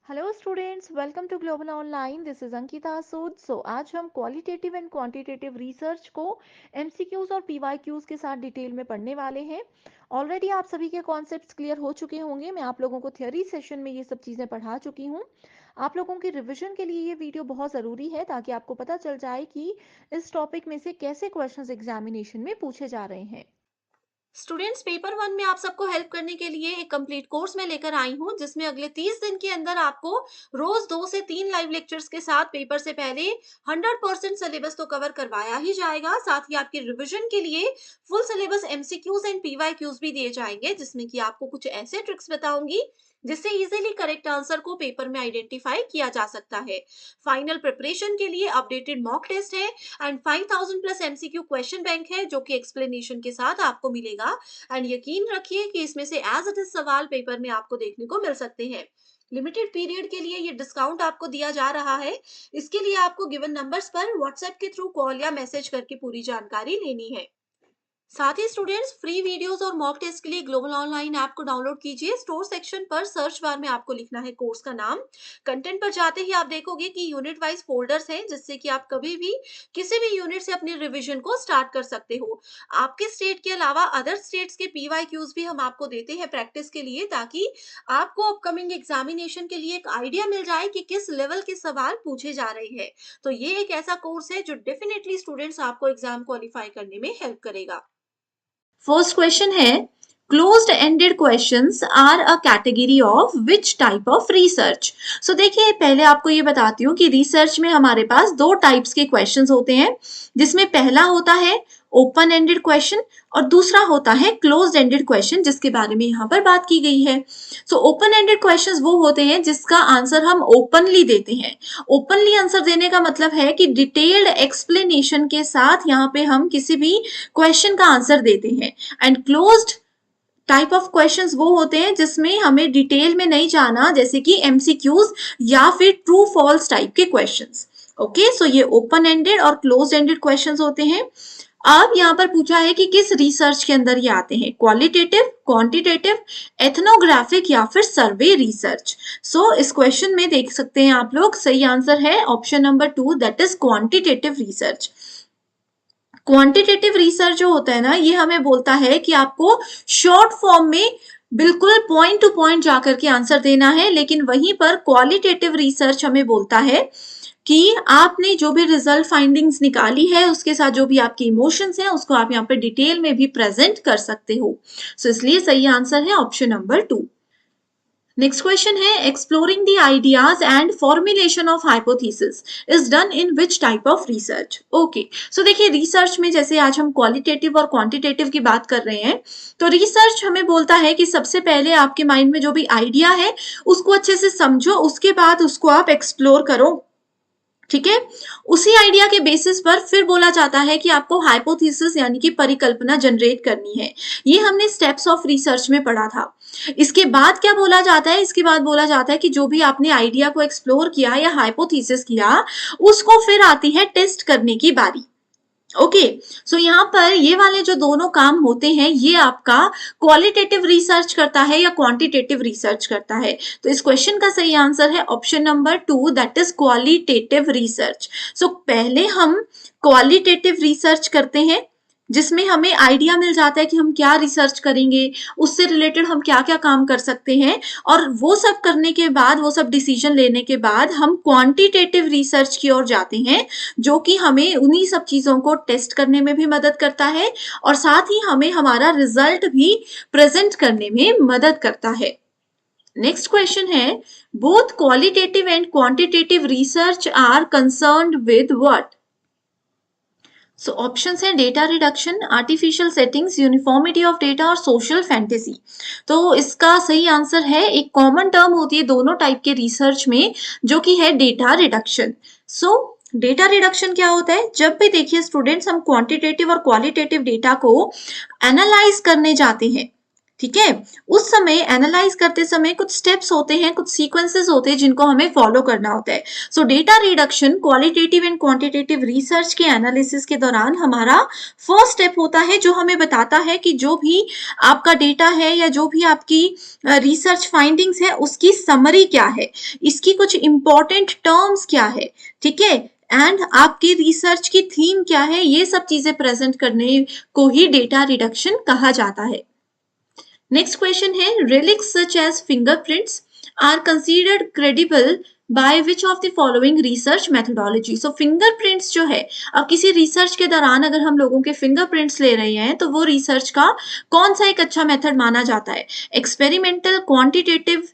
Hello students, welcome to global online. This is Ankita Sood. आज हम qualitative and quantitative research को MCQs और PYQs के साथ डिटेल में पढ़ने वाले हैं। ऑलरेडी आप सभी के कॉन्सेप्ट्स क्लियर हो चुके होंगे। मैं आप लोगों को थ्योरी सेशन में ये सब चीज़ें पढ़ा चुकी हूँ। आप लोगों की रिवीजन के लिए ये वीडियो बहुत ज़रूरी है ताकि आपको पता चल जाए कि इस टॉपिक में से कैसे क्वेश्चंस एग्जामिनेशन में पूछे जा रहे हैं। स्टूडेंट्स, पेपर वन में आप सबको हेल्प करने के लिए एक कंप्लीट कोर्स में लेकर आई हूँ, जिसमें अगले 30 दिन के अंदर आपको रोज 2 से 3 लाइव लेक्चर्स के साथ पेपर से पहले 100% सिलेबस तो कवर करवाया ही जाएगा। साथ ही आपकी रिवीजन के लिए full syllabus MCQs and PYQs भी दिए जाएंगे, जिसमें कि आपको कुछ ऐसे ट्रिक्स बताऊंगी जिससे इजीली करेक्ट आंसर को पेपर में आइडेंटिफाई किया जा सकता है। फाइनल प्रिपरेशन के लिए अपडेटेड मॉक टेस्ट है and 5000 plus MCQ question bank है, जो कि एक्सप्लेनेशन के साथ आपको मिलेगा। एंड यकीन रखिए कि इसमें से एज इट इज सवाल पेपर में आपको देखने को मिल सकते हैं। लिमिटेड पीरियड के लिए ये डिस्काउंट आपको दिया जा रहा है। इसके लिए आपको गिवन नंबर्स पर व्हाट्सएप के थ्रू कॉल या मैसेज करके पूरी जानकारी लेनी है। साथ ही स्टूडेंट्स, फ्री वीडियोस और मॉक टेस्ट के लिए ग्लोबल ऑनलाइन ऐप को डाउनलोड कीजिए। स्टोर सेक्शन पर सर्च बार में आपको लिखना है कोर्स का नाम। कंटेंट पर जाते ही आप देखोगे कि यूनिट वाइज फोल्डर्स हैं, जिससे कि आप कभी भी किसी भी यूनिट से अपनी रिवीजन को स्टार्ट कर सकते हो। आपके स्टेट के अलावा अदर स्टेट्स के पीवाईक्यूज भी हम आपको देते हैं प्रैक्टिस के लिए, ताकि आपको अपकमिंग एग्जामिनेशन के लिए एक आइडिया मिल जाए कि किस लेवल के सवाल पूछे जा रहे हैं। तो ये एक ऐसा कोर्स है जो डेफिनेटली स्टूडेंट्स आपको एग्जाम क्वालिफाई करने में हेल्प करेगा। फर्स्ट क्वेश्चन है, closed ended questions are a category of which type of research. So देखिए, पहले आपको ये बताती हूँ कि रिसर्च में हमारे पास दो टाइप्स के क्वेश्चंस होते हैं, जिसमें पहला होता है ओपन एंडेड क्वेश्चन और दूसरा होता है क्लोज्ड एंडेड क्वेश्चन, जिसके बारे में यहाँ पर बात की गई है। सो ओपन एंडेड क्वेश्चंस वो होते हैं जिसका आंसर हम ओपनली देते हैं। ओपनली आंसर देने का मतलब है कि डिटेल्ड एक्सप्लेनेशन के साथ यहाँ पे हम किसी भी क्वेश्चन का आंसर देते हैं। And closed type of questions वो होते हैं जिसमें हमें डिटेल में नहीं जाना, जैसे कि एमसीक्यूज या फिर ट्रू फॉल्स टाइप के क्वेश्चंस। ओके, सो ये ओपन एंडेड और क्लोज एंडेड क्वेश्चंस होते हैं। अब यहाँ पर पूछा है कि किस रिसर्च के अंदर ये आते हैं, क्वालिटेटिव, क्वांटिटेटिव, एथनोग्राफिक या फिर सर्वे रिसर्च। सो इस क्वेश्चन में देख सकते हैं आप लोग, सही आंसर है option number 2, that is quantitative research. Quantitative research जो होता है ना, ये हमें बोलता है कि आपको शॉर्ट फॉर्म में बिल्कुल पॉइंट टू पॉइंट जाकर के आंसर देना है, लेकिन वहीं पर क्वालिटेटिव रिसर्च हमें बोलता है कि आपने जो भी रिजल्ट फाइंडिंग्स निकाली है उसके साथ जो भी आपके इमोशंस हैं उसको आप यहाँ पे डिटेल में भी प्रेजेंट कर सकते हो। सो इसलिए सही आंसर है ऑप्शन नंबर 2। नेक्स्ट क्वेश्चन है, exploring the ideas and formulation of hypothesis is done in which type of research. Okay, so देखिए, रिसर्च में जैसे आज हम क्वालिटेटिव और क्वांटिटेटिव की बात कर रहे हैं, तो रिसर्च हमें बोलता है कि सबसे पहले आपके माइंड में जो भी आइडिया है उसको अच्छे से समझो, उसके बाद उसको आप एक्सप्लोर करो। ठीक है, उसी आइडिया के बेसिस पर फिर बोला जाता है कि आपको हाइपोथेसिस यानी कि परिकल्पना जनरेट करनी है। ये हमने स्टेप्स ऑफ रिसर्च में पढ़ा था। इसके बाद क्या बोला जाता है, इसके बाद बोला जाता है कि जो भी आपने आइडिया को एक्सप्लोर किया या हाइपोथेसिस किया, उसको फिर आती है टेस्ट करने की बारी। ओके, सो यहाँ पर ये वाले जो दोनों काम होते हैं, ये आपका क्वालिटेटिव रिसर्च करता है या क्वांटिटेटिव रिसर्च करता है। तो इस क्वेश्चन का सही आंसर है option number 2, that is qualitative research. So पहले हम क्वालिटेटिव रिसर्च करते हैं, जिसमें हमें आइडिया मिल जाता है कि हम क्या रिसर्च करेंगे, उससे रिलेटेड हम क्या क्या काम कर सकते हैं, और वो सब करने के बाद, वो सब डिसीजन लेने के बाद हम क्वांटिटेटिव रिसर्च की ओर जाते हैं, जो कि हमें उन्हीं सब चीजों को टेस्ट करने में भी मदद करता है और साथ ही हमें हमारा रिजल्ट भी प्रेजेंट करने में मदद करता है। नेक्स्ट क्वेश्चन है, both qualitative and quantitative research are concerned with what. So options हैं data reduction, artificial settings, uniformity of data और सोशल फैंटेसी। तो इसका सही आंसर है, एक कॉमन टर्म होती है दोनों टाइप के रिसर्च में, जो कि है डेटा रिडक्शन। सो डेटा रिडक्शन क्या होता है, जब भी देखिए स्टूडेंट्स हम क्वांटिटेटिव और क्वालिटेटिव डेटा को एनालाइज करने जाते हैं, ठीक है। उस समय एनालाइज करते समय कुछ स्टेप्स होते हैं, कुछ सीक्वेंसेस होते हैं जिनको हमें फॉलो करना होता है। सो data reduction qualitative and quantitative research के एनालिसिस के दौरान हमारा फर्स्ट स्टेप होता है जो हमें बताता है कि जो भी आपका डेटा है या जो भी आपकी रिसर्च फाइंडिंग्स है उसकी समरी क्या है, इसकी कुछ इंपॉर्टेंट टर्म्स क्या है, ठीक है, एंड आपकी रिसर्च की थीम क्या है, ये सब चीजें प्रेजेंट करने को ही डेटा रिडक्शन कहा जाता है। नेक्स्ट क्वेश्चन है, relics such as fingerprints are considered credible by which of the following research methodology? So fingerprints जो है, अब किसी रिसर्च के दौरान अगर हम लोगों के फिंगरप्रिंट्स ले रहे हैं तो वो रिसर्च का कौन सा एक अच्छा मेथड माना जाता है? एक्सपेरिमेंटल, क्वांटिटेटिव,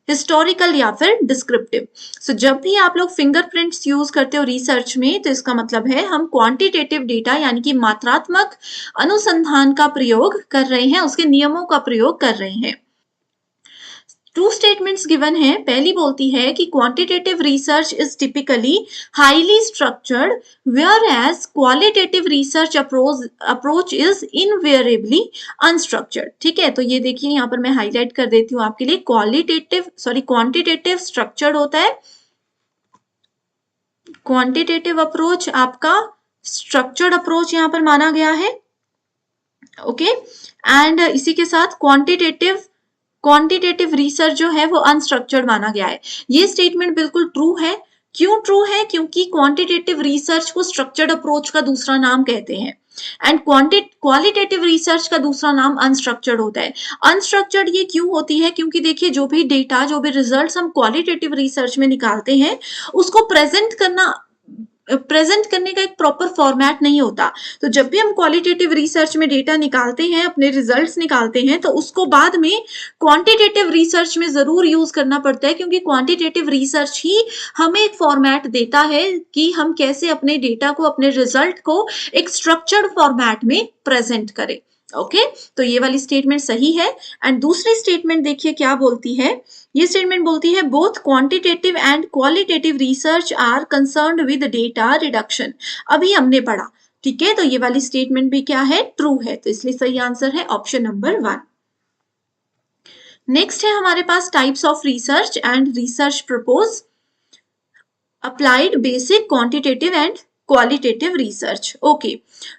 हिस्टोरिकल या फिर डिस्क्रिप्टिव। सो जब भी आप लोग फिंगरप्रिंट्स यूज करते हो रिसर्च में तो इसका मतलब है हम क्वांटिटेटिव डेटा यानी कि मात्रात्मक अनुसंधान का प्रयोग कर रहे हैं, उसके नियमों का प्रयोग कर रहे हैं। टू स्टेटमेंट्स गिवन है, पहली बोलती है कि quantitative research is typically highly structured whereas qualitative research approach is invariably unstructured. ठीक है, तो ये देखिए यहाँ पर मैं हाईलाइट कर देती हूँ आपके लिए, क्वांटिटेटिव स्ट्रक्चर्ड होता है, क्वांटिटेटिव अप्रोच आपका स्ट्रक्चर्ड अप्रोच यहाँ पर माना गया है। ओके, एंड इसी के साथ क्वांटिटेटिव रिसर्च जो है वो अनस्ट्रक्चर्ड माना गया है। ये स्टेटमेंट बिल्कुल ट्रू है। क्यों ट्रू है? क्योंकि क्वांटिटेटिव रिसर्च को स्ट्रक्चर्ड अप्रोच का दूसरा नाम कहते हैं एंड क्वालिटेटिव रिसर्च का दूसरा नाम अनस्ट्रक्चर्ड होता है। अनस्ट्रक्चर्ड ये क्यों होती है? क्योंकि देखिए जो भी डेटा, जो भी रिजल्ट्स हम क्वालिटेटिव रिसर्च में निकालते हैं उसको प्रेजेंट करने का एक प्रॉपर फॉर्मेट नहीं होता। तो जब भी हम क्वालिटेटिव रिसर्च में डेटा निकालते हैं, अपने रिजल्ट्स निकालते हैं, तो उसको बाद में क्वांटिटेटिव रिसर्च में जरूर यूज करना पड़ता है, क्योंकि क्वांटिटेटिव रिसर्च ही हमें एक फॉर्मेट देता है कि हम कैसे अपने डेटा को, अपने रिजल्ट को एक स्ट्रक्चर्ड फॉर्मेट में प्रेजेंट करें। ओके, तो ये वाली स्टेटमेंट सही है। एंड दूसरी स्टेटमेंट देखिए क्या बोलती है, ये स्टेटमेंट बोलती है both quantitative and qualitative research are concerned with data reduction. अभी हमने पढ़ा, ठीक है, तो ये वाली स्टेटमेंट भी क्या है? ट्रू है। तो इसलिए सही आंसर है ऑप्शन नंबर 1। नेक्स्ट है हमारे पास types of research and research purpose, applied, basic, quantitative and qualitative research. Okay,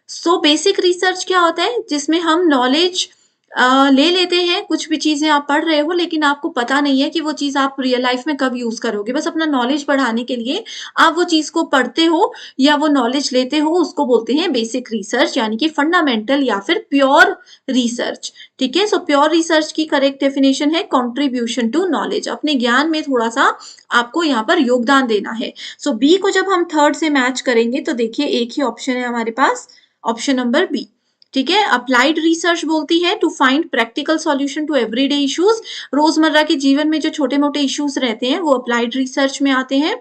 so basic research क्या होता है? जिसमें हम नॉलेज ले लेते हैं, कुछ भी चीजें आप पढ़ रहे हो लेकिन आपको पता नहीं है कि वो चीज आप रियल लाइफ में कब यूज करोगे, बस अपना नॉलेज बढ़ाने के लिए आप वो चीज को पढ़ते हो या वो नॉलेज लेते हो, उसको बोलते हैं बेसिक रिसर्च, यानी कि फंडामेंटल या फिर प्योर रिसर्च। ठीक है, सो प्योर रिसर्च की करेक्ट डेफिनेशन है कंट्रीब्यूशन टू नॉलेज, अपने ज्ञान में थोड़ा सा आपको यहाँ पर योगदान देना है। सो बी को जब हम थर्ड से मैच करेंगे तो देखिए एक ही ऑप्शन है हमारे पास, ऑप्शन नंबर बी। ठीक है, अप्लाइड रिसर्च बोलती है to find practical solution to everyday issues, रोजमर्रा के जीवन में जो छोटे मोटे इश्यूज रहते हैं वो अप्लाइड रिसर्च में आते हैं।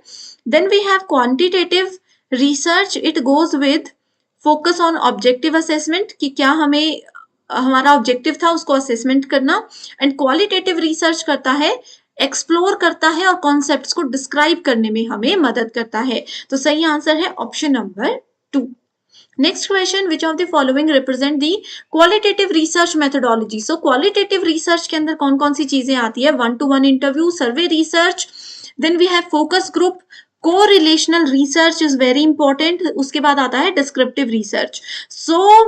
Then we have quantitative research, it goes with focus on objective assessment, कि क्या हमें हमारा ऑब्जेक्टिव था उसको असेसमेंट करना। एंड क्वालिटेटिव रिसर्च करता है, एक्सप्लोर करता है और कॉन्सेप्ट्स को डिस्क्राइब करने में हमें मदद करता है। तो सही आंसर है option number 2। Next question, which of the following represent the qualitative research methodology. So qualitative research के अंदर कौन कौन सी चीजें आती है? 1-to-1 interview, survey research, then we have focus group, correlational research is very important, उसके बाद आता है डिस्क्रिप्टिव रिसर्च। सो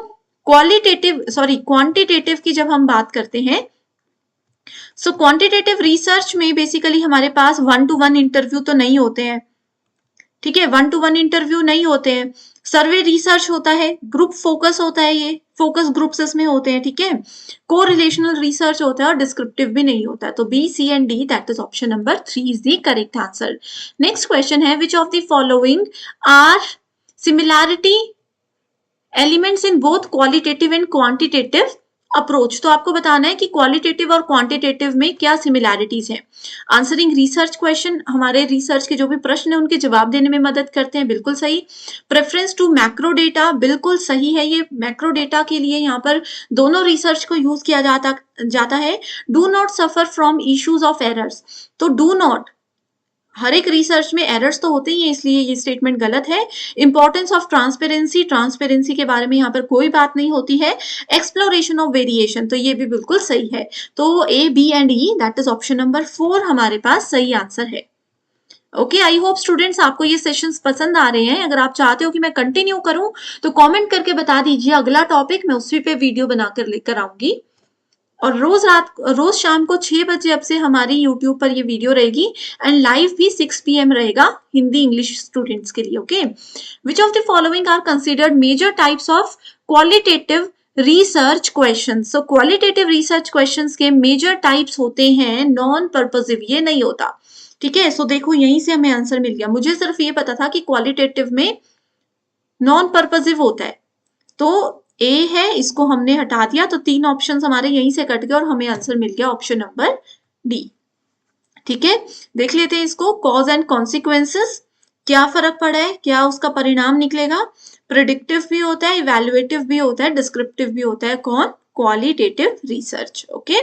क्वांटिटेटिव की जब हम बात करते हैं, सो क्वांटिटेटिव रिसर्च में बेसिकली हमारे पास 1-to-1 इंटरव्यू तो नहीं होते हैं, ठीक है, 1-to-1 इंटरव्यू नहीं होते हैं। सर्वे रिसर्च होता है, ग्रुप फोकस होता है, ये फोकस ग्रुप्स इसमें होते हैं, ठीक है, को रिलेशनल रिसर्च होता है और डिस्क्रिप्टिव भी नहीं होता है। तो B, C and D, that is option number 3 is the correct answer. Next question है, which of the following are similarity elements in both qualitative and quantitative approach. तो आपको बताना है कि क्वालिटेटिव और क्वांटिटेटिव में क्या सिमिलैरिटीज हैं। आंसरिंग रिसर्च क्वेश्चन, हमारे रिसर्च के जो भी प्रश्न है उनके जवाब देने में मदद करते हैं, बिल्कुल सही। प्रेफरेंस टू मैक्रो डेटा, बिल्कुल सही है, ये मैक्रो डेटा के लिए यहाँ पर दोनों रिसर्च को यूज किया जाता है। Do not suffer from issues of errors, तो डू नॉट हर एक रिसर्च में एरर्स तो होते ही हैं, इसलिए ये स्टेटमेंट गलत है। इंपॉर्टेंस ऑफ ट्रांसपेरेंसी, ट्रांसपेरेंसी के बारे में यहाँ पर कोई बात नहीं होती है। एक्सप्लोरेशन ऑफ वेरिएशन, तो ये भी बिल्कुल सही है। तो A, B and E, that is option number 4 हमारे पास सही आंसर है। ओके, आई होप स्टूडेंट्स आपको ये सेशंस पसंद आ रहे हैं। अगर आप चाहते हो कि मैं कंटिन्यू करूं तो कमेंट करके बता दीजिए, अगला टॉपिक मैं उसी पे वीडियो बनाकर लेकर आऊंगी। और रोज शाम को 6 बजे अब से हमारी यूट्यूब पर ये वीडियो रहेगी, एंड लाइव भी 6 PM रहेगा हिंदी इंग्लिश स्टूडेंट्स के लिए। Okay, which of the following are considered major types of qualitative research question. So qualitative research question के मेजर टाइप्स होते हैं नॉन पर्पसिव, ये नहीं होता। ठीक है, सो देखो यहीं से हमें आंसर मिल गया। मुझे सिर्फ ये पता था कि क्वालिटेटिव में नॉन पर्पसिव होता है, तो ए है, इसको हमने हटा दिया, तो 3 ऑप्शन हमारे यहीं से कट गए और हमें आंसर मिल गया ऑप्शन नंबर डी। ठीक है, देख लेते हैं इसको। कॉज एंड कॉन्सिक्वेंसेस, क्या फर्क पड़ा है, क्या उसका परिणाम निकलेगा। प्रिडिक्टिव भी होता है, इवैल्यूएटिव भी होता है, डिस्क्रिप्टिव भी होता है। कौन? Qualitative research. ओके,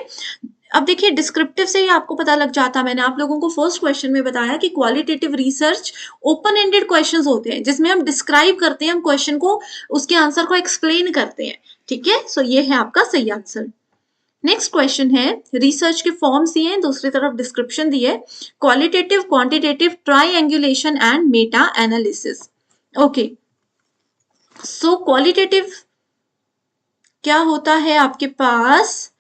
अब देखिए डिस्क्रिप्टिव से ही आपको पता लग जाता है। मैंने आप लोगों को फर्स्ट क्वेश्चन में बताया कि qualitative research open ended questions होते हैं, जिसमें हम डिस्क्राइब करते हैं, हम क्वेश्चन को, उसके आंसर को एक्सप्लेन करते हैं। ठीक है, सो ये है आपका सही आंसर। नेक्स्ट क्वेश्चन है, रिसर्च के फॉर्म्स दिए हैं, दूसरी तरफ डिस्क्रिप्शन दिए, qualitative, quantitative, triangulation and meta analysis. Okay, so qualitative क्या होता है आपके पास?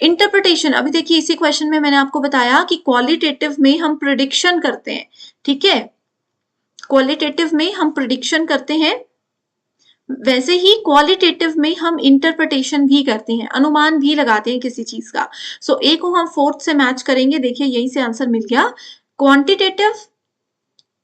इंटरप्रिटेशन। अभी देखिए इसी क्वेश्चन में मैंने आपको बताया कि क्वालिटेटिव में हम प्रिडिक्शन करते हैं। ठीक है, क्वालिटेटिव में हम प्रिडिक्शन करते हैं, वैसे ही क्वालिटेटिव में हम इंटरप्रिटेशन भी करते हैं, अनुमान भी लगाते हैं किसी चीज का। सो ए को हम 4th से मैच करेंगे। देखिए यहीं से आंसर मिल गया।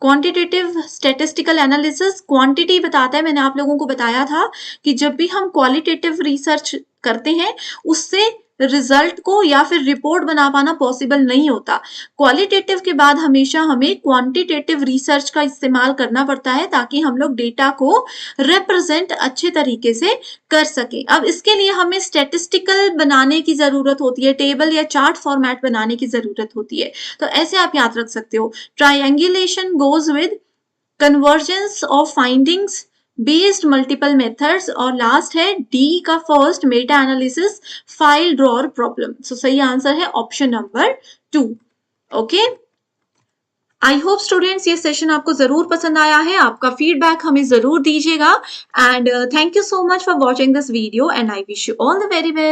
क्वांटिटेटिव स्टैटिस्टिकल एनालिसिस, क्वांटिटी बताता है। मैंने आप लोगों को बताया था कि जब भी हम क्वालिटेटिव रिसर्च करते हैं उससे रिजल्ट को या फिर रिपोर्ट बना पाना पॉसिबल नहीं होता। क्वालिटेटिव के बाद हमेशा हमें क्वांटिटेटिव रिसर्च का इस्तेमाल करना पड़ता है, ताकि हम लोग डेटा को रिप्रेजेंट अच्छे तरीके से कर सके। अब इसके लिए हमें स्टैटिस्टिकल बनाने की जरूरत होती है, टेबल या चार्ट फॉर्मेट बनाने की जरूरत होती है। तो ऐसे आप याद रख सकते हो। Triangulation goes with convergence of findings based multiple methods, और लास्ट है डी का first, meta analysis, file drawer problem. So सही आंसर है option number 2। Okay, I hope students ये सेशन आपको जरूर पसंद आया है। आपका फीडबैक हमें जरूर दीजिएगा, and thank you so much for watching this video, and I wish you all the very best.